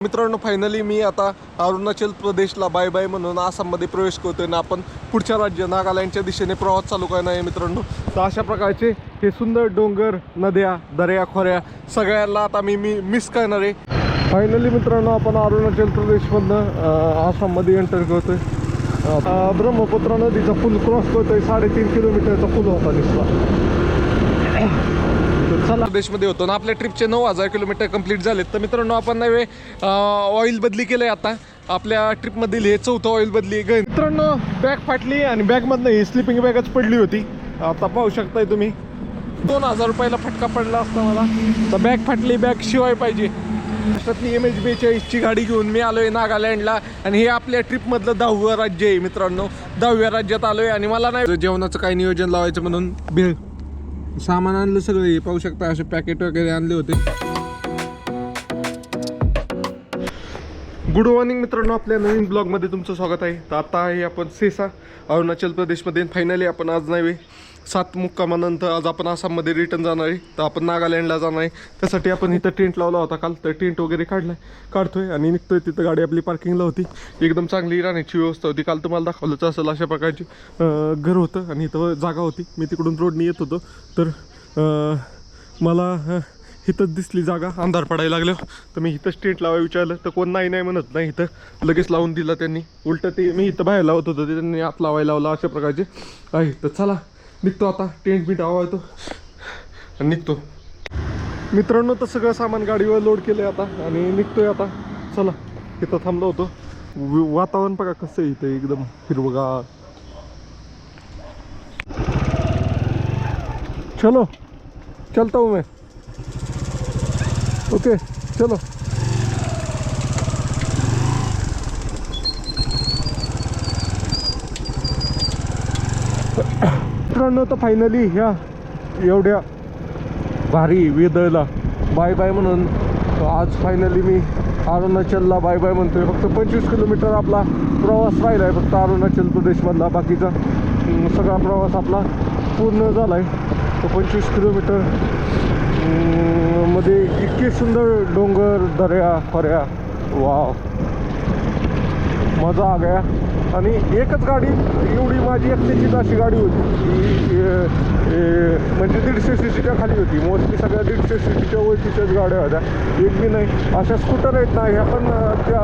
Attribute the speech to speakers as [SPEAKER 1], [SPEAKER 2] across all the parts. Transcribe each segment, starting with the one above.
[SPEAKER 1] मित्रांनो फायनली मी आता अरुणाचल प्रदेशला बाय बाय म्हणून आसाममध्ये प्रवेश करतोय ना आपण पुढच्या राज्य नागालँडच्या दिशेने प्रवास चालू करणार आहे मित्रांनो। तर अशा प्रकारचे हे सुंदर डोंगर नद्या दर्या खोऱ्या सगळ्याला आता मी मिस करणार आहे। फायनली मित्रांनो आपण अरुणाचल प्रदेशमधनं आसाममध्ये एंटर करतोय। ब्रह्मपुत्रा नदीचा पूल क्रॉस करतोय 3.5 किलोमीटरचा पूल होता दिसला। चला प्रदेशमध्ये होतो ना आपल्या ट्रिपचे 9000 किलोमीटर कंप्लीट झालेत। तर मित्रांनो आपण नवे ऑइल बदली केले आता आपल्या ट्रिपमधील हे चौथं ऑइल बदली गय मित्रांनो। बॅग फाटली आणि बॅगमधनं ही स्लिपिंग बॅगच पडली होती। आता पाहू शकताय तुम्ही 2000 रुपयाला फटका पडला असता मला। तर बॅग फाटली बॅग शिवाय पाहिजे। महाराष्ट्रातली MH42 ची गाडी घेऊन मी आलोय नागालँडला आणि हे आपल्या ट्रिपमधलं 10वं राज्य आहे मित्रांनो। 10व्या राज्यात आलोय आणि मला नाही जेवणाचं काय नियोजन लावायचं म्हणून भेळ सामान आणलं सगळं। हे पाहू शकता असे पॅकेट वगैरे आणले होते। गुड मॉर्निंग मित्रांनो, आपल्या नवीन ब्लॉगमध्ये तुमचं स्वागत आहे। तर आता आहे आपण सेसा अरुणाचल प्रदेशमध्ये। फायनली आपण आज नाही 7 मुक्कामानंतर आज आपण आसाममध्ये रिटर्न जाणार आहे। तर आपण नागालँडला जाणार आहे। त्यासाठी आपण इथं टेंट लावला होता काल, तर टेंट वगैरे काढतोय आणि निघतोय। तिथं गाडी आपली पार्किंगला होती, एकदम चांगली राहण्याची व्यवस्था होती। काल तुम्हाला दाखवलंच असेल अशा प्रकारची घर होतं आणि इथं जागा होती। मी तिकडून रोडनी येत होतो तर मला इथंच दिसली जागा। अंधार पडायला लागलं तर मी इथंच टेंट लावायला विचारलं तर कोण नाही म्हणत नाही, इथं लगेच लावून दिला त्यांनी। उलटं ते मी इथं बाहेर लावत होतो ते त्यांनी आत लावायला लावला अशा प्रकारचे आहे। तर चला निघतो आता, टेंट बिंट लावायचो आणि निघतो मित्रांनो। तर सगळं सामान गाडीवर लोड केलं आता आणि निघतोय आता। चला इथं थांबलो होतो। वातावरण बघा कसं आहे इथं, एकदम हिरवगार। चलो चलता हूँ मैं, ओके चलो। मित्रांनो तर फायनली ह्या एवढ्या भारी वेदरला बाय बाय म्हणून आज फायनली मी अरुणाचलला बाय बाय म्हणतोय। फक्त 25 किलोमीटर आपला प्रवास राहिला आहे फक्त अरुणाचल प्रदेशमधला। बाकीचा सगळा प्रवास आपला पूर्ण झाला आहे। तर 25 किलोमीटर मध्ये इतके सुंदर डोंगर दर्या खोऱ्या, वाव मजा आ गया। आणि एकच गाडी एवढी माझी एकट्याचीच अशी गाडी होती म्हणजे 150 सीसीच्या खाली होती। मोस्टली सगळ्या 150 सीसीच्या वरतीच्याच गाड्या होत्या, एक बी नाही। अशा स्कूटर आहेत ना ह्या पण त्या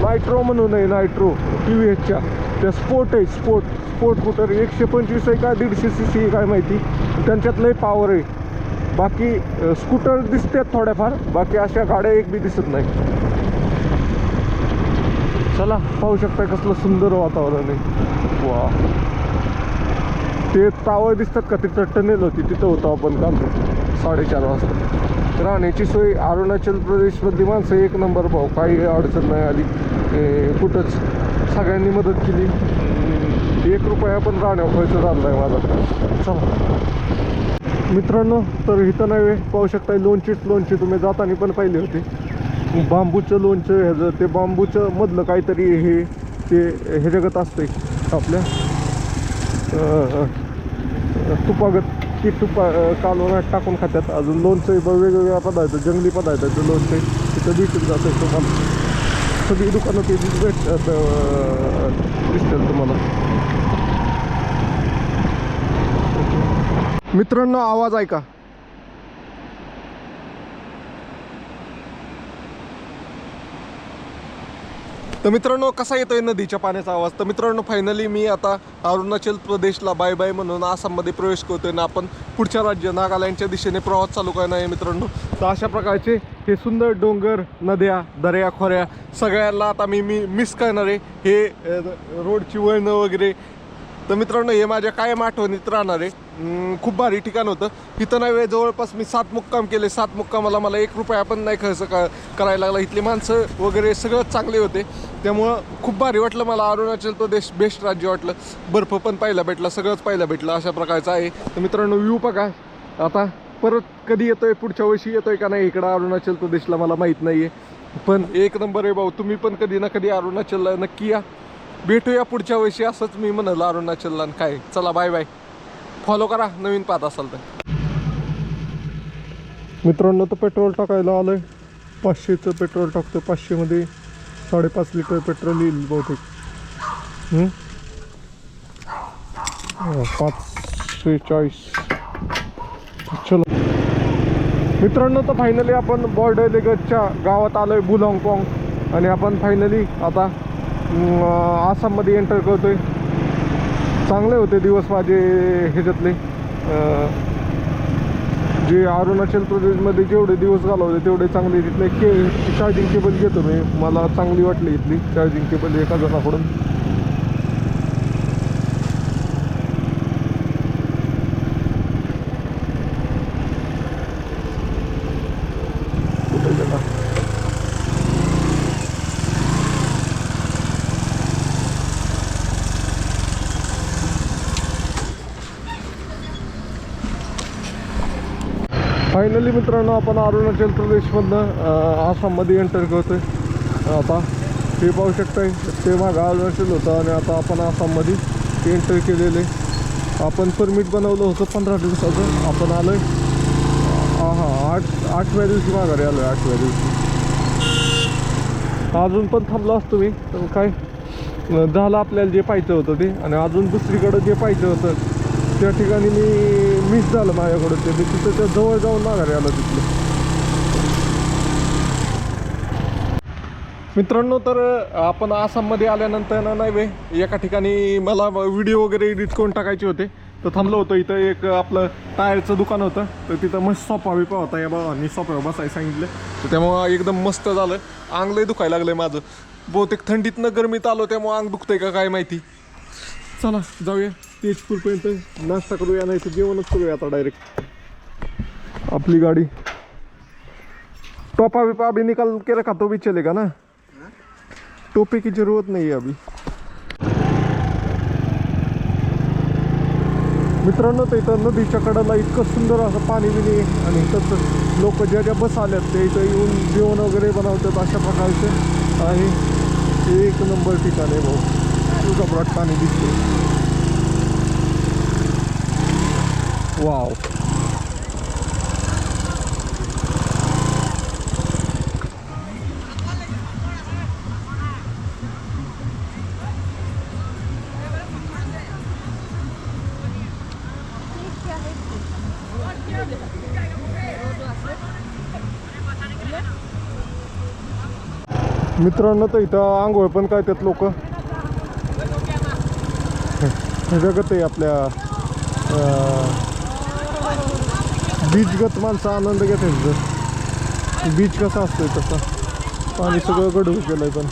[SPEAKER 1] नायट्रो म्हणून आहे, नायट्रो TVSच्या त्या स्पोर्ट आहे, स्पोर्ट स्कूटर 125 आहे का 150 सीसी आहे काय माहिती, त्यांच्यात लय पॉवर आहे। बाकी स्कूटर दिसतात थोड्याफार, बाकी अशा गाड्या एक बी दिसत नाही। चला पाहू शकता कसलं सुंदर वातावरण आहे, वा। ते टावर दिसतात का, तिथं टनेल होती, तिथं होतो आपण काल 4:30 वाजता। राहण्याची सोय अरुणाचल प्रदेशमधली माणसं एक नंबर भाऊ, काही अडचण नाही आली कुठंच। सगळ्यांनी मदत केली, 1 रुपया पण राहण्यावर खर्च झाला नाही माझा। चला मित्रांनो तर इथं नाही पाहू शकता लोणची तुम्ही जाताना पण पाहिले होते। बांबूचं लोणचं ह्याचं ते बांबूचं मधलं काहीतरी हे ते हे जगत असते आपल्या तुपागत, ती तुपा कालवणात टाकून खात्यात। अजून लोणचं वेगवेगळ्या पदार्थ जंगली पदार्थाचं लोणचं तिथं भेटून जातं तुम्हाला। सगळी दुकानं ते भेटतात दिसतात तुम्हाला। मित्रांनो आवाज ऐका, तर मित्रांनो कसा येतोय नदीच्या पाण्याचा आवाज। तर मित्रांनो फायनली मी आता अरुणाचल प्रदेशला बाय बाय म्हणून आसाममध्ये प्रवेश करतोय ना आपण पुढच्या राज्य नागालँडच्या दिशेने प्रवास चालू करणार आहे मित्रांनो। तर अशा प्रकारचे हे सुंदर डोंगर नद्या दर्या खोऱ्या सगळ्याला आता मी मिस करणार आहे। हे रोडची वळणं वगैरे, तर मित्रांनो हे माझ्या कायम आठवणीत राहणार आहे। खूप भारी ठिकाण होतं इथं नाही जवळपास मी 7 मुक्काम केले। 7 मुक्कामाला मला 1 रुपया पण नाही खर्च करायला लागला। इथली माणसं वगैरे सगळं चांगले होते, त्यामुळं खूप भारी वाटलं मला। अरुणाचल प्रदेश बेस्ट राज्य वाटलं। बर्फ पण पाहायला भेटला, सगळंच पाहायला भेटलं अशा प्रकारचं आहे। तर मित्रांनो व्ह्यू बघा आता, परत कधी येतोय पुढच्या वर्षी येतोय का नाही इकडं अरुणाचल प्रदेशला मला माहीत नाही आहे, पण एक नंबर आहे भाऊ। तुम्ही पण कधी ना कधी अरुणाचलला नक्की या, भेटूया पुढच्या वर्षी असंच मी म्हणाल अरुणाचलला। काय चला बाय बाय, फॉलो करा नवीन पाहत असाल तर। मित्रांनो तर पेट्रोल टाकायला आलोय 500चं पेट्रोल टाकतो. 500मध्ये 5.5 लिटर पेट्रोल येईल बहुतेक. 540. चलो मित्रांनो, तर फायनली आपण बॉर्डर लगतच्या गावात आलो आहे बुलॉंगपॉंग. आणि आपण फायनली आता आसाममध्ये एंटर करतोय. चांगले होते दिवस माझे ह्याच्यातले. जे अरुणाचल प्रदेशमध्ये जेवढे दिवस घालवले तेवढे चांगले. तिथले चार्जिंग केबल घेतो मी, मला चांगली वाटली इथली चार्जिंग केबल एका जणाकडून. फायनली मित्रांनो, आपण अरुणाचल प्रदेशमधनं आसाममध्ये एंटर करतोय. आता हे पाहू शकताय, ते मागं अरुणाचल होतं आणि आता आपण आसाममध्ये एंटर केलेले. आपण परमिट बनवलं होतं 15 दिवसाचं. आपण आलो आहे आठव्या दिवशी माघारी आलो आहे. 8व्या दिवशी अजून पण थांबलो असतो मी, पण काय झालं आपल्याला जे पाहिजे होतं ते. आणि अजून दुसरीकडं जे पाहिजे होतं त्या ठिकाणी मी मिस झालं माझ्याकडं. ते मी तिथं त्या जवळ जाऊन माघारी आलो तिथलं. मित्रांनो, तर आपण आसाममध्ये आल्यानंतर ना नाही वे एका ठिकाणी मला व्हिडिओ वगैरे एडिट करून टाकायचे होते, तर थांबलो होतो. इथं एक आपलं टायरचं दुकान होतं, तर तिथं मस्त सोफा बिपा होता. या भावांनी सोफ्यावर बसायला सांगितलं, तर त्यामुळं एकदम मस्त झालं. अंग लय दुखायला लागलं माझं. बहुतेक थंडीतनं गरमीत आलो त्यामुळे अंग दुखतंय का काय माहिती. चला जाऊया तेजपूरपर्यंत, नाश्ता करूया, नाही तर जेवणच करूया आता डायरेक्ट. आपली गाडी टोपा बिपा अभी निकाल के रखा तो भी चलेगा ना. टोपे की जरूरत नहीं है अभी. मित्रांनो, तर इथं नदीच्या कडेला इतकं सुंदर असं पाणी बिणी. आणि तसं लोक ज्या ज्या बस आल्यात ते इथं येऊन जेवण वगैरे बनवतात अशा प्रकारचे आहे. एक नंबर ठिकाण आहे भाऊ. तुझा पाणी दिसते. वाव. मित्रांनो, तर इथं आंघोळ पण काय त्यात लोक जगत आहे आपल्या बीचगत माणसं आनंद घेतात. बीच कसा असतोय तसा पाणी सगळं गढूळ केलंय. पण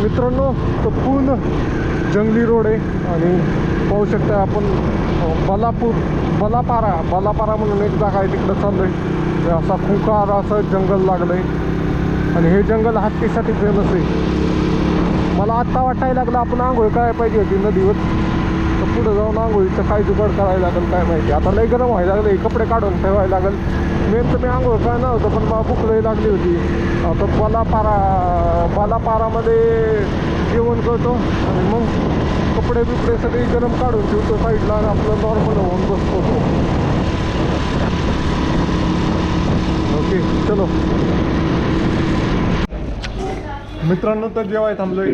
[SPEAKER 1] मित्रांनो, तो पूर्ण जंगली रोड आहे. आणि पाहू शकता आपण बलापारा म्हणून एक जागा आहे, तिकडं चाललोय. असा खुंकार असं जंगल लागलंय. आणि हे जंगल हत्तीसाठी फेमस आहे. मला आत्ता वाटायला लागलं आपण आंघोळ करायला पाहिजे होती नदीवर. तर पुढे जाऊन आंघोळीचं काय जुगाड करायला लागेल काय माहिती. आता लय गरम व्हायला लागलं, कपडे काढून ठेवायला लागेल. मेन तर मी आंघोळ काय नव्हतं, पण मला भूक लई लागली होती. आता बलापारामध्ये जेवण करतो आणि मग कपडे बिपडे सगळे गरम काढून ठेवतो साईडला आणि आपलं नॉर्मल होऊन बसतो. ओके चलो मित्रांनो, तर जेवाय थांबलोय.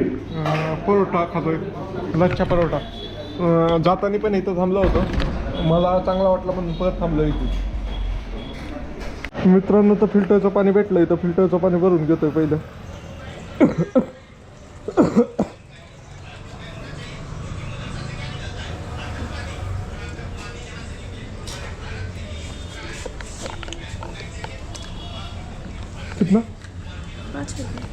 [SPEAKER 1] परोठा खातोय, लच्छा परोठा. जाताना पण इथं थांबलो होतो, मला चांगला वाटला पण परत थांबलो इथे. मित्रांनो, तर फिल्टरचं पाणी भेटलं, तर फिल्टरचं पाणी भरून घेतोय पहिलं. कितना?
[SPEAKER 2] 5 रुपये.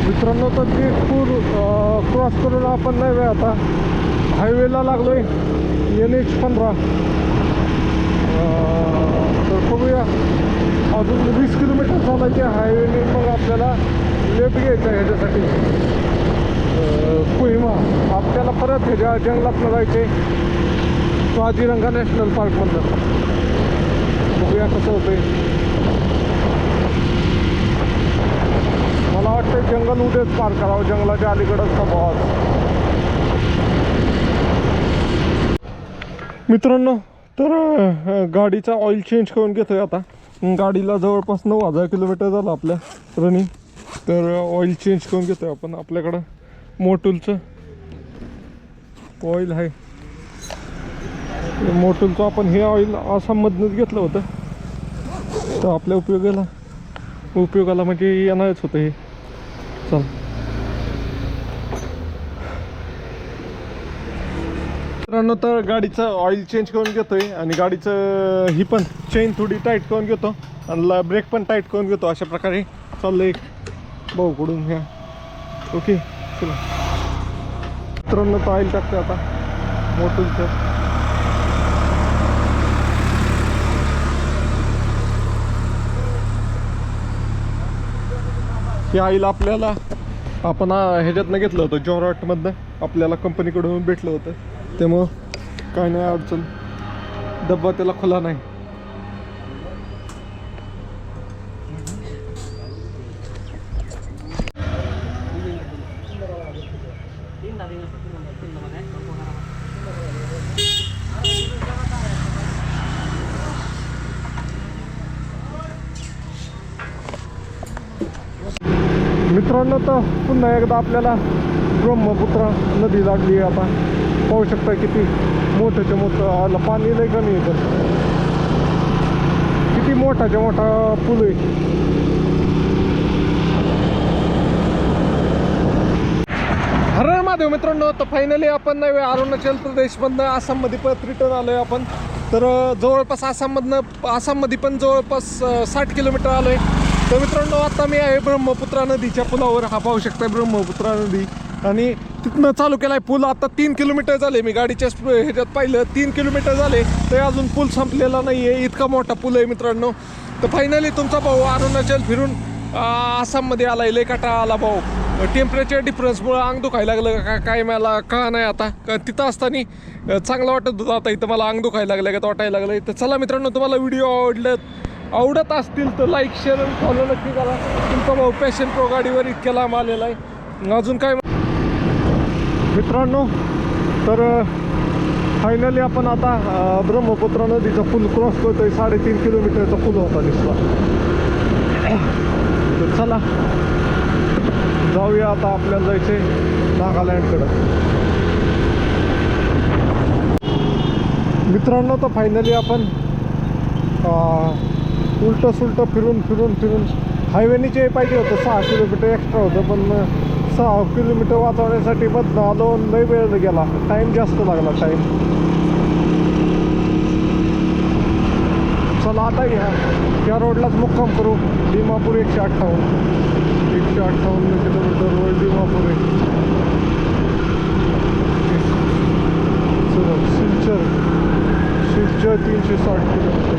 [SPEAKER 1] मित्रांनो, तर जेटपूर क्रॉस करून आपण नाही आता हायवेला लागलोय NH 15. तर बघूया अजून 20 किलोमीटर चालायचे हायवेने. मग आपल्याला लेफ्ट घ्यायचं आहे ह्याच्यासाठी कोहिमा. आपल्याला परत ह्याच्या जंगलातनं जायचे काझीरंगा नॅशनल पार्कमधलं. बघूया कसं होतंय. मला वाटतं जंगल उद्याच पार करावं, जंगलाच्या अलीकडंच थांबावं. मित्रांनो, तर गाडीचा ऑइल चेंज करून घेतोय आता. गाडीला जवळपास 9,000 किलोमीटर झालं आपल्या रनिंग. तर ऑइल चेंज करून घेतोय आपण. आपल्याकडं मोटूलचं ऑइल आहे. मोटूलचं आपण हे ऑइल आसाममधनंच घेतलं होतं. तर आपल्या उपयोगाला म्हणजे येणारच होतं हे. चल मित्रांनो, तर गाडीचं ऑइल चेंज करून घेतोय आणि गाडीचं ही पण चेन थोडी टाईट करून घेतो आणि ब्रेक पण टाईट करून घेतो. अशा प्रकारे चाललंय एक भाऊकडून ह्या. ओके चला मित्रांनो, तर ऑइल टाकते आता मोटूलचं. हे ऑइल आपल्याला आपण ह्याच्यातनं घेतलं होतं, जॉरॉटमधनं. आपल्याला कंपनीकडून भेटलं होतं, त्यामुळं काय नाही अडचण. डब्बा त्याला खुला नाही. मित्रांनो, तर पुन्हा एकदा आपल्याला ब्रह्मपुत्रा नदी लागली आहे. आता पाहू शकता किती मोठ्याच्या मोठं आलं पाणी, लय कमी येतं. किती मोठाच्या मोठा पूल आहे. हर हर महादेव. मित्रांनो, तर फायनली आपण अरुणाचल प्रदेशमधनं आसाममध्ये परत रिटर्न आलो आहे आपण. तर जवळपास आसाममध्ये पण जवळपास 60 किलोमीटर आलो आहे. तर मित्रांनो, आता मी आहे ब्रह्मपुत्रा नदीच्या पुलावर. हा पाहू शकता ब्रह्मपुत्रा नदी. आणि तिथनं चालू केला आहे पूल. आता 3 किलोमीटर झाले. मी गाडीच्या ह्याच्यात पाहिलं 3 किलोमीटर झाले, तर अजून पूल संपलेला नाही आहे. इतका मोठा पूल आहे मित्रांनो. तर फायनली तुमचा भाऊ अरुणाचल फिरून आसाममध्ये आला आहे. लय काटा आला भाऊ. टेम्परेचर डिफरन्समुळं अंग दुखायला लागलं काय मला का नाही. आता तिथं असताना चांगलं वाटत होतं, आता इथं मला अंग दुखायला लागलं का वाटायला लागलं. तर चला मित्रांनो, तुम्हाला व्हिडिओ आवडत असतील तर लाईक शेअर आणि फॉलो नक्की करा. तुमचा भाऊ पॅशन प्रो गाडीवर इतक्या लांब आलेला आहे. अजून काय मित्रांनो, तर फायनली आपण आता ब्रह्मपुत्रा नदीचा पूल क्रॉस करतोय. 3.5 किलोमीटरचा पूल होता दिसला. तर चला जाऊया आता. आपल्याला जायचे नागालँडकडं. मित्रांनो, तर फायनली आपण उलटं सुलटं फिरून हायवेनीचे पाहिजे होतं. 6 किलोमीटर एक्स्ट्रा होतं, पण 6 किलोमीटर वाचवण्यासाठी बदला आलो. लय वेळ गेला, टाईम जास्त लागला. चला आता या रोडलाच मुक्काम करू. डिमापूर 158 किलोमीटर रोड डिमापूर आहे. शिलचर 360 किलोमीटर.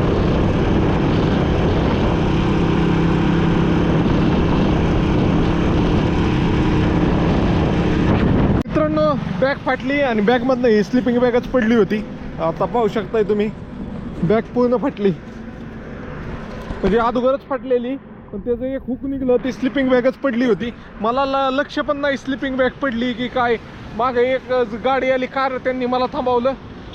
[SPEAKER 1] मित्रांनो, बॅग फाटली आणि बॅगमधनं ही स्लिपिंग बॅगच पडली होती. आता पाहू शकताय तुम्ही, बॅग पूर्ण फाटली. म्हणजे अगोदरच फाटलेली, पण त्याचं एक हुक निघलं. ती स्लिपिंग बॅगच पडली होती. मला लक्ष पण नाही स्लिपिंग बॅग पडली की काय. मागे एक गाडी आली, कार, त्यांनी मला थांबवलं.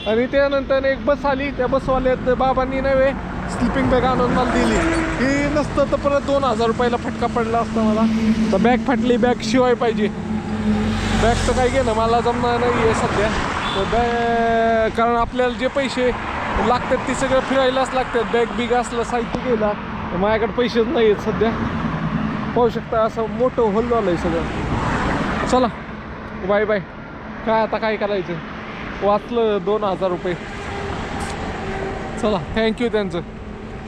[SPEAKER 1] आणि त्यानंतर एक बस आली. त्या बसवाल्यात बाबांनी नव्हे स्लिपिंग बॅग आणून मला दिली. ही नसतं तर परत 2,000 रुपयाला फटका पडला असता मला. तर बॅग फाटली, बॅग शिवाय पाहिजे. बॅग तर काय घेणं मला जमणार नाही आहे सध्या. तर कारण आपल्याला जे पैसे लागतात ते सगळं फिरायलाच लागतात. बॅग बिग असलं साहित्य गेला तर माझ्याकडे पैसेच नाही आहेत सध्या. पाहू शकता असं मोठं होल झालं आहे सगळं. चला बाय बाय. काय आता काय करायचं, वाचलं 2,000 रुपये. चला, थँक्यू त्यांचं,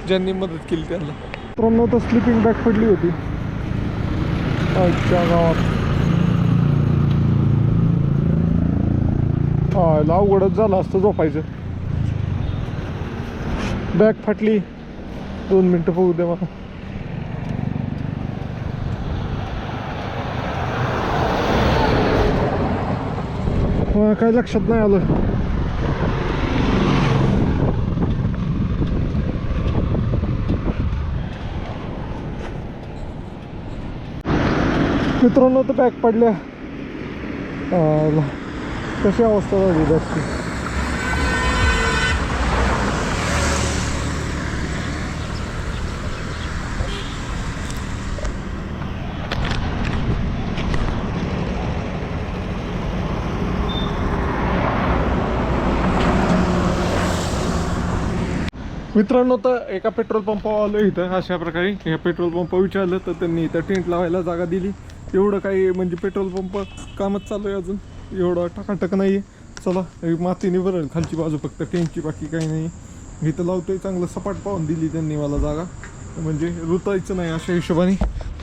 [SPEAKER 1] ज्यांनी मदत केली त्यांना. मित्रांनो, तर स्लिपिंग बॅग पडली होती आमच्या गावात. अवघडच झालं असतं झोपायचं. बॅग फाटली, 2 मिनटं पाहू दे मला. काय लक्षात नाही आलं. मित्रांनो तर बॅग पडल्या. कशी अवस्था झाली बॅगची. मित्रांनो तर एका पेट्रोल पंपावर आलो इथं. अशा प्रकारे ह्या पेट्रोल पंपावर विचारलं तर त्यांनी इथं टेंट लावायला जागा दिली. एवढं काही म्हणजे पेट्रोल पंप कामच चालू आहे अजून, एवढं टकाटक नाही आहे. चला मातीने भरेल खालची बाजू फक्त टेंटची, बाकी काही नाही. इथं लावतोय चांगलं सपाट पाहून दिली त्यांनी मला जागा, म्हणजे रुतायचं नाही अशा हिशोबाने.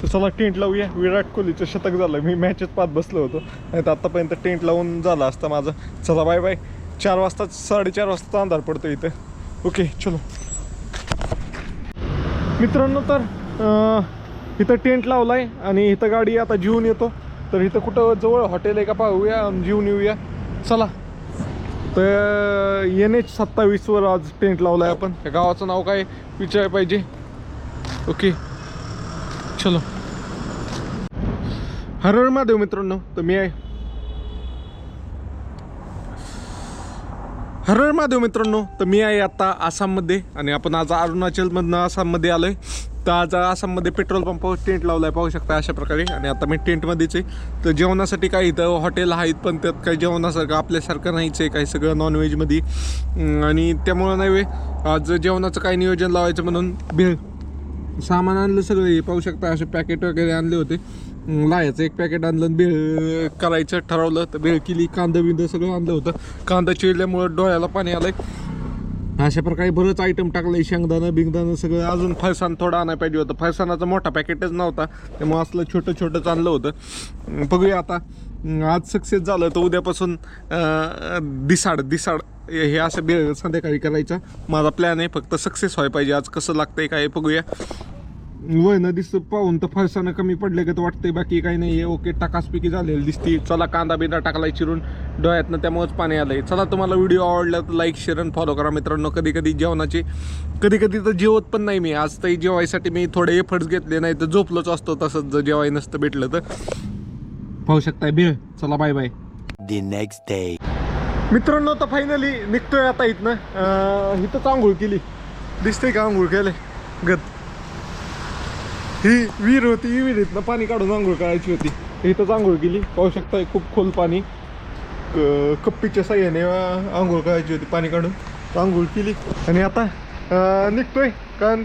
[SPEAKER 1] तर चला टेंट लावूया. विराट कोहलीचं शतक झालं, मी मॅचच पाहत बसलो होतो, नाही तर आत्तापर्यंत टेंट लावून झालं असतं माझं. चला बाय बाय. 4 वाजता 4:30 वाजता अंधार पडतो इथं. ओके चलो मित्रांनो. तर इथं टेंट लावला आहे आणि इथं गाडी आता जेवून येतो. तर इथं कुठं जवळ हॉटेल आहे का पाहूया आणि जेवून येऊया. चला. तर NH27 वर आज टेंट लावला आहे आपण. या गावाचं नाव काय विचारायला पाहिजे. ओके चलो. हर हर महादेव मित्रांनो. तर मी आहे हर हर महादेव मित्रांनो. तर मी आहे आत्ता आसाममध्ये आणि आपण आज अरुणाचलमधनं आसाममध्ये आलो आहे. तर आज आसाममध्ये पेट्रोल पंपावर टेंट लावला आहे पाहू शकता अशा प्रकारे. आणि आता मी टेंटमध्येच आहे. तर जेवणासाठी काही इथं हॉटेल आहेत पण त्यात काही जेवणासारखं आपल्यासारखं नाहीच आहे, काही सगळं नॉनव्हेजमध्ये. आणि त्यामुळं नाही वे आज जेवणाचं काही नियोजन लावायचं म्हणून भेळ सामान आणलं सगळं. हे पाहू शकता असे पॅकेट वगैरे आणले होते. लाह्याचं एक पॅकेट आणलं, भेळ करायचं ठरवलं. तर भेळ केली, कांदा बिंदा सगळं आणलं होतं. कांदा चिरल्यामुळं डोळ्याला पाणी आलंय. अशा प्रकारे बरंच आयटम टाकलंय, शेंगदाणं बिंगदाणं सगळं. अजून फरसाण थोडा आणायला पाहिजे होतं, फरसाणाचा मोठा पॅकेटच नव्हता, त्यामुळे असलं छोटं छोटंच आणलं होतं. बघूया आता. आज सक्सेस झालं तर उद्यापासून दिसाड हे असं भेळ संध्याकाळी करायचा माझा प्लॅन आहे. फक्त सक्सेस व्हायला पाहिजे. आज कसं लागतंय काय बघूया. वय न दिसतं पाहून तर फरसाणं कमी पडले का तर वाटतंय, बाकी काही नाही आहे. ओके टाकासपिकी झालेली दिसती. चला कांदा बिंदा टाकलाय चिरून डोळ्यातनं, त्यामुळेच पाणी आलंय. चला तुम्हाला व्हिडिओ आवडला तर लाईक शेअर आणि फॉलो करा मित्रांनो. कधी कधी जेवणाचे कधी तर जेवत पण नाही मी. आज तरी जेवायसाठी मी थोडे एफर्ट्स घेतले, नाही तर झोपलोच असतो तसंच जर जेवाय नसतं भेटलं तर. पाहू शकताय भेळ. चला bye bye.
[SPEAKER 2] The next day.
[SPEAKER 1] मित्रांनो तर फायनली निघतोय आता इथनं. इथंच आंघोळ केली, दिसतंय का आंघोळ केलंय गत. ही विहीर होती, विहिरीतनं पाणी काढून आंघोळ करायची होती. इथंच आंघोळ केली. पाहू शकताय खूप खोल पाणी. कप्पीच्या साह्याने आंघोळ करायची होती पाणी काढून. आंघोळ केली आणि आता निघतोय. कारण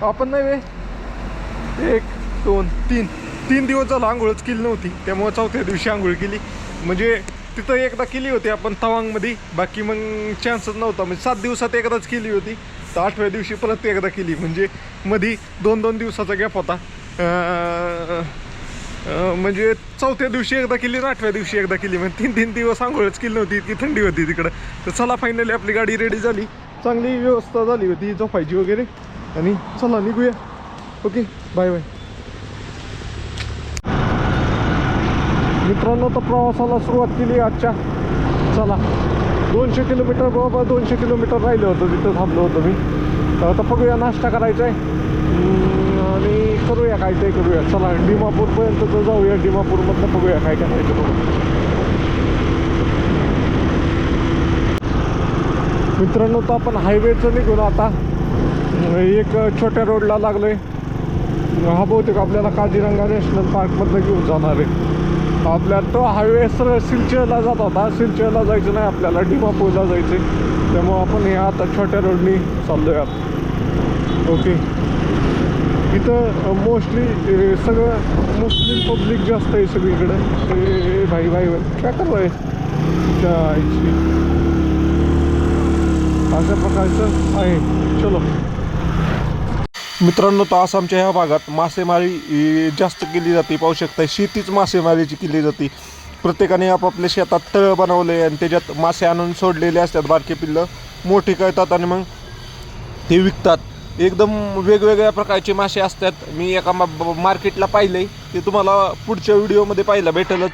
[SPEAKER 1] आपण नाही वे 1 2 3 दिवस झाला आंघोळच केली नव्हती, त्यामुळे 4थ्या दिवशी आंघोळ केली. म्हणजे तिथं एकदा केली होती आपण तवांगमध्ये, बाकी मग चान्सच नव्हता. म्हणजे 7 दिवसात एकदाच केली होती. तर 8व्या दिवशी परत एकदा केली. म्हणजे मध्ये 2 दिवसाचा गॅप होता. म्हणजे 4थ्या दिवशी एकदा केली आणि 8व्या दिवशी एकदा केली. म्हणजे 3 दिवस आंघोळच केली नव्हती, इतकी थंडी होती तिकडं. तर चला फायनली आपली गाडी रेडी झाली, चांगली व्यवस्था झाली होती झोपायची वगैरे. आणि चला निघूया. ओके बाय बाय मित्रांनो. तर प्रवासाला सुरुवात केली आजच्या. चला 200 किलोमीटर, बाबा 200 किलोमीटर राहिलं होतं, तिथं थांबलो होतो मी. तर आता बघूया नाश्ता करायचा आहे आणि करूया काय ते करूया. चला डिमापूरपर्यंत तर जाऊया. डिमापूरमधलं बघूया काय करायचं बघू. मित्रांनो तर आपण हायवेचं निघून आता एक छोट्या रोडला लागलो आहे. हा बहुतेक आपल्याला काझीरंगा नॅशनल पार्कमधनं घेऊन जाणार आहे. आपल्याला तो हायवे सरळ सिलचरला जात होता. सिलचरला जायचं नाही, आपल्याला डिमापूरला जायचं आहे. त्यामुळं आपण हे आता छोट्या रोडनी चाललो आहे आता. ओके. इथं मोस्टली सगळं मुस्लिम पब्लिक जास्त आहे सगळीकडे. भाई काय करतो आहे अशा प्रकारचं आहे. चलो मित्रांनो. तर आसामच्या ह्या भागात मासेमारी जास्त केली जाते. पाहू शकता शेतीच मासेमारीची केली जाते. प्रत्येकाने आपापल्या शेतात तळं बनवले आणि त्याच्यात मासे आणून सोडलेले असतात. बारके पिल्लं मोठी कळतात आणि मग ते विकतात. एकदम वेगवेगळ्या प्रकारचे मासे असतात. मी एका मार्केटला पाहिलं आहे, ते तुम्हाला पुढच्या व्हिडिओमध्ये पाहायला भेटेलच.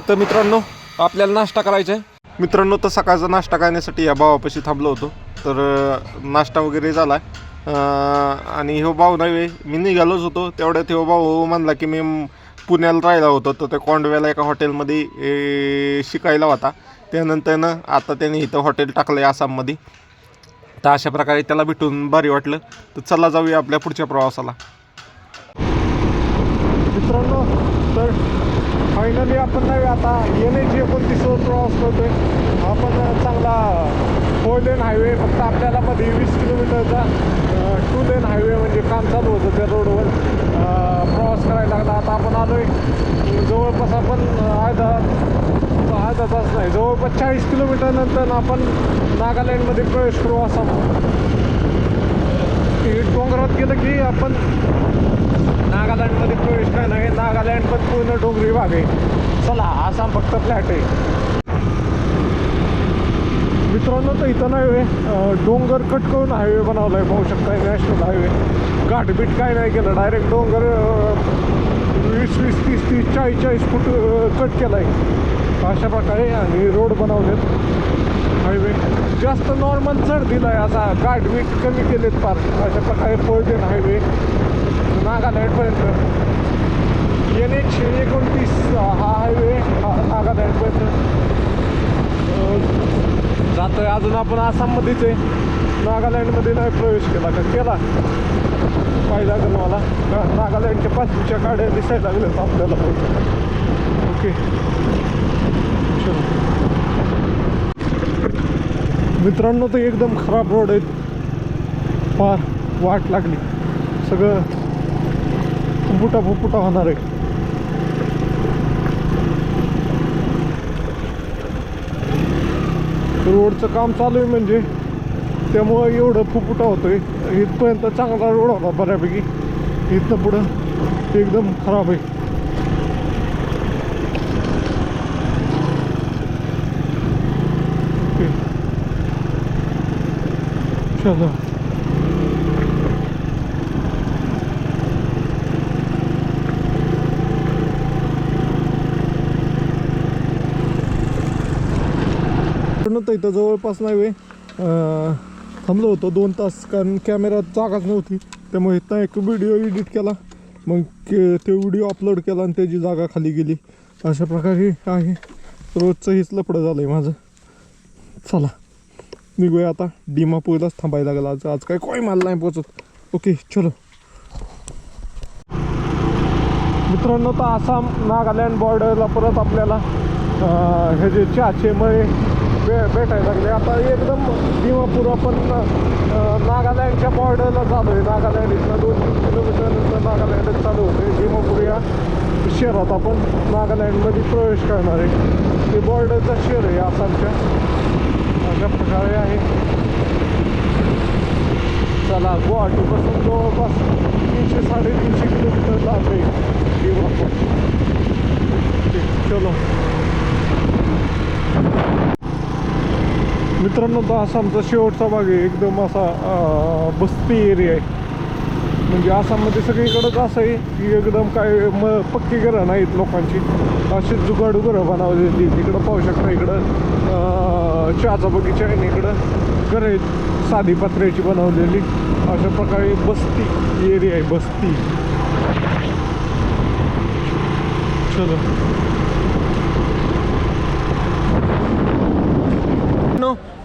[SPEAKER 1] तर मित्रांनो आपल्याला नाश्ता करायचा आहे. मित्रांनो तर सकाळचा नाश्ता करण्यासाठी या भावापाशी थांबलो होतो. तर नाश्ता वगैरे झाला आणि हो भाऊ नव्हे, मी निघालोच होतो तेवढ्यात हो भाऊ म्हणला की मी पुण्याला राहिला होतो, तर त्या कोंडव्याला एका हॉटेलमध्ये शिकायला होता. त्यानंतर आता त्याने इथं हॉटेल टाकलं आहे आसाममध्ये. तर अशा प्रकारे त्याला भेटून भारी वाटलं. तर चला जाऊया आपल्या पुढच्या प्रवासाला. मित्रांनो तर फायनली आपण नाही आता NH 29 प्रवास करतोय. आपण चांगला 4 लेन हायवे, फक्त आपल्याला मध्ये 20 किलोमीटरचा 2 लेन हायवे म्हणजे काम चालू होतं त्या रोडवर प्रवास करायला लागला. आता आपण आलोय जवळपास आपण अर्धा तास नाही, जवळपास 40 किलोमीटर नंतर आपण नागालँडमध्ये प्रवेश करू. आसाम डोंगरात गेलं की आपण नागालँडमध्ये प्रवेश काय नाही. नागालँड पण पूर्ण डोंगरी भाग आहे. चला, आसाम फक्त फ्लॅट आहे. मित्रांनो तर इथं नाही डोंगर कट करून हायवे बनवला आहे, पाहू शकता. नॅशनल हायवे गाठबीट काय नाही केलं, डायरेक्ट डोंगर 20-20, 30-30, 40-40 फूट कट केला आहे अशा प्रकारे. आणि रोड बनवलेत, हायवे जास्त नॉर्मल चढ दिला आहे, असा गाठबीट कमी केलेत फार. अशा प्रकारे 4 लेन हायवे नागालँडपर्यंत. NH 29 हा हायवे नागालँडपर्यंत जातोय. अजून आपण आसाममध्येच आहे, नागालँडमध्ये नाही प्रवेश केला. का केला पाहिजे लागेल मला. नागालँडच्या पाचवीच्या गाड्या दिसायला लागल्यात आपल्याला. ओके चलो. मित्रांनो तर एकदम खराब रोड आहेत, फार वाट लागली, सगळं फुफुटा होणार आहे. रोडचं काम चालू आहे म्हणजे त्यामुळं एवढं फुफुटा होतोय. इथपर्यंत चांगला रोड होता बऱ्यापैकी, इथनं पुढं एकदम खराब आहे. ओके चलो. तर इथं जवळपास नाही थांबलो होतो 2 तास, कारण कॅमेऱ्यात जागाच नव्हती. त्यामुळे इथं एक व्हिडिओ एडिट केला, मग ते व्हिडिओ अपलोड केला आणि त्याची जागा खाली गेली. अशा प्रकारे आहे, रोजचं हेच लफडं झालं आहे माझं. चला निघूया आता. डिमापूरलाच थांबायला लागला आज काय कोई माल नाही पोचत. ओके चलो. मित्रांनो तर आसाम नागालँड बॉर्डरला परत आपल्याला हे जे चहाचे मळे भेटायला लागले. आता एकदम डिमापूर आपण नागालँडच्या बॉर्डरला चालू आहे. नागालँड इथनं 2-3 किलोमीटर नंतर नागालँडच चालू होते. डिमापूर या शहरात आपण नागालँडमध्ये प्रवेश करणार आहे. ते बॉर्डरचा शहर आहे आसामच्या. अशा प्रकारे आहे. चला, गुवाहाटीपासून जवळपास 300-350 किलोमीटर लांब आहे डिमापूर. चलो. मित्रांनो तर आसामचा शेवटचा भाग आहे, एकदम असा बस्ती एरिया आहे. म्हणजे आसाममध्ये सगळीकडंच असं आहे की एकदम काय पक्की घरं नाहीत लोकांची, अशीच जुगाडू घरं बनवलेली. इकडं पाहू शकता, इकडं चहाचा बगीचा आहे, इकडं घरं आहेत साधी पत्र्याची बनवलेली. अशा प्रकारे बस्ती एरिया आहे, बस्ती. चलो.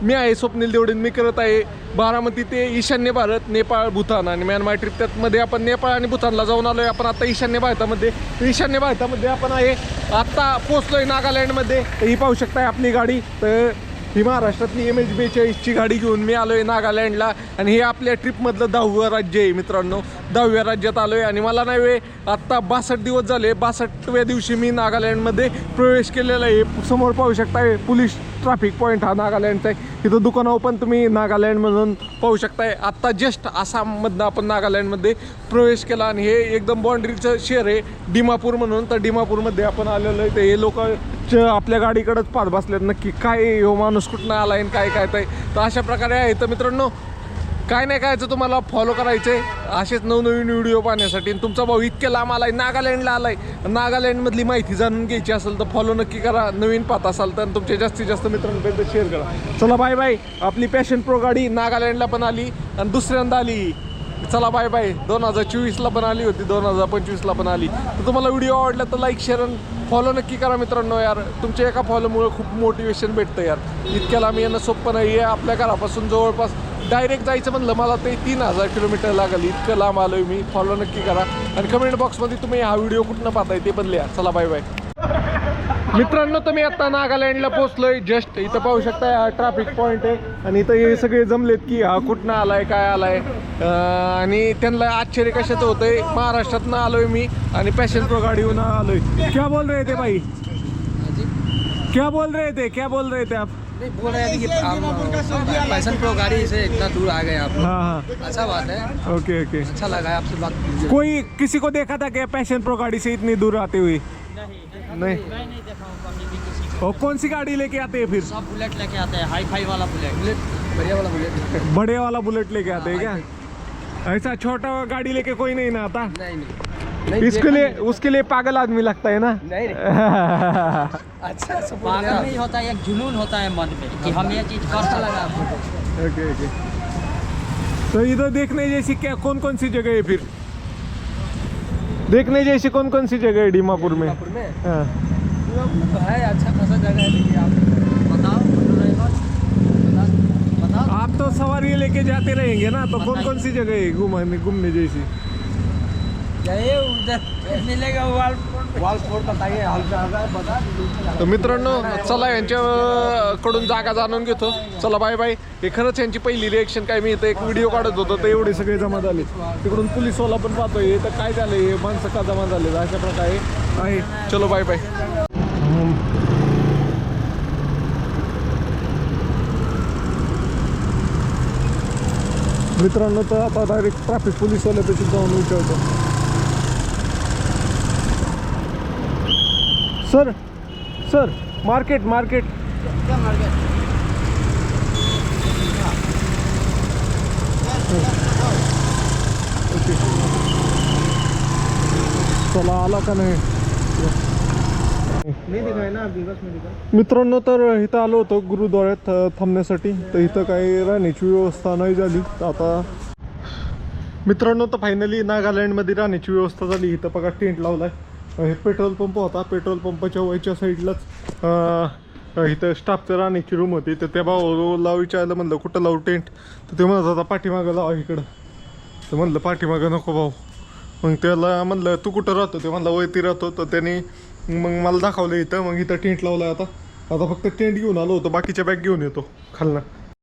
[SPEAKER 1] मी आहे स्वप्नील देवडे. मी करत आहे बारामती ते ईशान्य भारत, नेपाळ, भूतान आणि म्यानमार ट्रिप. त्यामध्ये आपण नेपाळ आणि भूतानला जाऊन आलो आहे. आपण आता ईशान्य भारतामध्ये आपण आहे. आत्ता पोचलो आहे नागालँडमध्ये. तर ही पाहू शकताय आपली गाडी. तर ही महाराष्ट्रातली MH 42ची गाडी घेऊन मी आलो आहे नागालँडला. आणि हे आपल्या ट्रिपमधलं 10वं राज्य आहे मित्रांनो. 10व्या राज्यात आलो आहे आणि मला नाही वे आत्ता 62 दिवस झाले. 62व्या दिवशी मी नागालँडमध्ये प्रवेश केलेला आहे. समोर पाहू शकताय पोलीस ट्रॅफिक पॉईंट हा नागालँडचा आहे. तिथं दुकानावर पण तुम्ही नागालँड म्हणून पाहू शकताय. आत्ता जस्ट आसाममधनं आपण नागालँडमध्ये प्रवेश केला आणि हे एकदम बाँड्रीचं शहर आहे डिमापूर म्हणून. तर डिमापूरमध्ये आपण आलेलो आहे. तर हे लोक आपल्या गाडीकडेच पाहत बसलेत, नक्की काय हो माणूस कुठनं आला आहे काय तर अशा प्रकारे आहे. तर मित्रांनो काय नाही कायचं तुम्हाला फॉलो करायचंय असेच नवनवीन व्हिडिओ पाहण्यासाठी. आणि तुमचा भाऊ इतके लांब आलाय, नागालँडला आलाय. नागालँडमधली माहिती जाणून घ्यायची असेल तर फॉलो नक्की करा. नवीन पाहत असाल तर तुमच्या जास्तीत जास्त मित्रांपर्यंत शेअर करा. चला बाय बाय. आपली पॅशन प्रो गाडी नागालँडला पण आली आणि दुसऱ्यांदा आली. चला बाय बाय. 2024ला पण आली होती, 2025ला पण आली. तर तुम्हाला व्हिडिओ आवडला तर लाईक शेअर आणि फॉलो नक्की करा मित्रांनो. यार तुमच्या एका फॉलोमुळे खूप मोटिवेशन भेटतं यार. इतक्या लांब येणं सोपं नाही आहे. आपल्या घरापासून जवळपास डायरेक्ट जायचं म्हणलं मला ते 3000 किलोमीटर लागेल. इतकं लांब आलो आहे मी. फॉलो नक्की करा आणि कमेंट बॉक्समध्ये तुम्ही हा व्हिडिओ कुठनं पाहताय ते पण लिहा. चला बाय बाय मित्रांनो. तर मी आता नागालँडला पोहोचलोय. जस्ट इथं पाहू शकता हा ट्रॅफिक पॉईंट आहे आणि इथं हे सगळे जमलेत की हा कुठनं आलाय काय आलाय. आणि त्यांना आश्चर्य कशाचं होतंय. महाराष्ट्रातनं आलोय मी आणि पॅशन प्रो गाडीहून आलोय. क्या बोल रहे थे भाई, क्या बोल रहे थे, क्या बोल रहे थे आप?
[SPEAKER 2] नहीं बोल रहे हैं कि आप पैशन प्रो गाड़ी से इतना दूर आ गए आप लोग।
[SPEAKER 1] हाँ हाँ
[SPEAKER 2] अच्छा बात है,
[SPEAKER 1] ओके ओके.
[SPEAKER 2] अच्छा लगा है आपसे बात कीजिए।
[SPEAKER 1] कोई किसी को देखा था क्या पैशन प्रो गाड़ी से इतनी दूर आते हुए? नहीं. और कौन सी गाड़ी लेके आते हैं फिर?
[SPEAKER 3] सब बुलेट लेके आते हैं, हाई फाई वाला बुलेट।
[SPEAKER 2] बुलेट बढ़िया वाला बुलेट।
[SPEAKER 1] बड़े वाला बुलेट लेके आते हैं क्या? ऐसा छोटा गाड़ी लेके कोई नहीं ना आता?
[SPEAKER 2] नहीं नहीं
[SPEAKER 1] इसके लिए उसके लिए पागल आदमी लगता है ना.
[SPEAKER 2] नहीं अच्छा
[SPEAKER 3] पागल नहीं होता है, एक जुनून होता है मन में कि हम ये चीज कर
[SPEAKER 2] लगा आपको।
[SPEAKER 1] Okay okay. तो इधर देखने जैसी क्या कौन कौन सी जगह है फिर? देखने जैसी कौन कौन सी जगह है दीमापुर में?
[SPEAKER 2] दीमापुर में
[SPEAKER 1] हाँ.
[SPEAKER 2] है अच्छा खासा जगह है, देखिए आप
[SPEAKER 3] बताओ बताओ।
[SPEAKER 1] आप तो सवारी लेके जाते रहेंगे ना, तो कौन कौन सी जगह है घूमने जैसी?
[SPEAKER 3] जाइए उधर मिलेगा
[SPEAKER 2] वॉल फोर्ट बताइए हल्का बता दीजिए।
[SPEAKER 1] तर मित्रांनो चला यांच्याकडून जागा जाणून घेतो. चला बाय बाय. हे खरंच यांची पहिली रिएक्शन काय. मी इथं एक व्हिडिओ काढत होतो तर एवढे सगळे जमा झाले. तिकडून पोलीसवाला पण पाहतोय तर काय झालंय, हे माणसं का जमा झाले अशा प्रकारे आहे. चलो बाय बाय. मित्रांनो तर आता डायरेक्ट ट्रॅफिक पोलीसवाल्यापाशी जाऊन विचारतो. Sir sir market market okay. चला आला का नाही
[SPEAKER 2] दिखाए ना अभी बस में दिखा।
[SPEAKER 1] मित्रांनो. तर इथं आलो होतो गुरुद्वाऱ्यात थांबण्यासाठी. तर इथं काही राहण्याची व्यवस्था नाही झाली. तर आता मित्रांनो तर फायनली नागालँडमध्ये राहण्याची व्यवस्था झाली. इथं बघा टेंट लावलाय. हे पेट्रोल पंप होता. पेट्रोल पंपाच्या वरच्या साईडलाच इथं स्टाफचं राहण्याची रूम होती. तर त्या भाऊला विचारलं म्हणलं कुठं लावू टेंट. तर ते म्हणत होता पाठीमागं लावा इकडं. तर म्हणलं पाठीमागं नको भाऊ. मग त्याला म्हणलं तू कुठं राहतो. ते म्हणलं वरती राहतो. तर त्यांनी मग मला दाखवलं इथं. मग इथं टेंट लावला. आता फक्त टेंट घेऊन आलो होतो, बाकीच्या बॅग घेऊन येतो खालनं.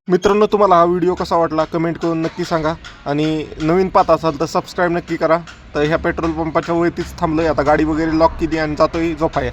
[SPEAKER 1] मित्रांनो तुम्हाला हा व्हिडिओ कसा वाटला कमेंट करून नक्की सांगा. आणि नवीन पाहत असाल तर सबस्क्राईब नक्की करा. तर ह्या पेट्रोल पंपाच्या वरतीच थांबलोय आता. गाडी वगैरे लॉक केली आणि जातोय झोपाया.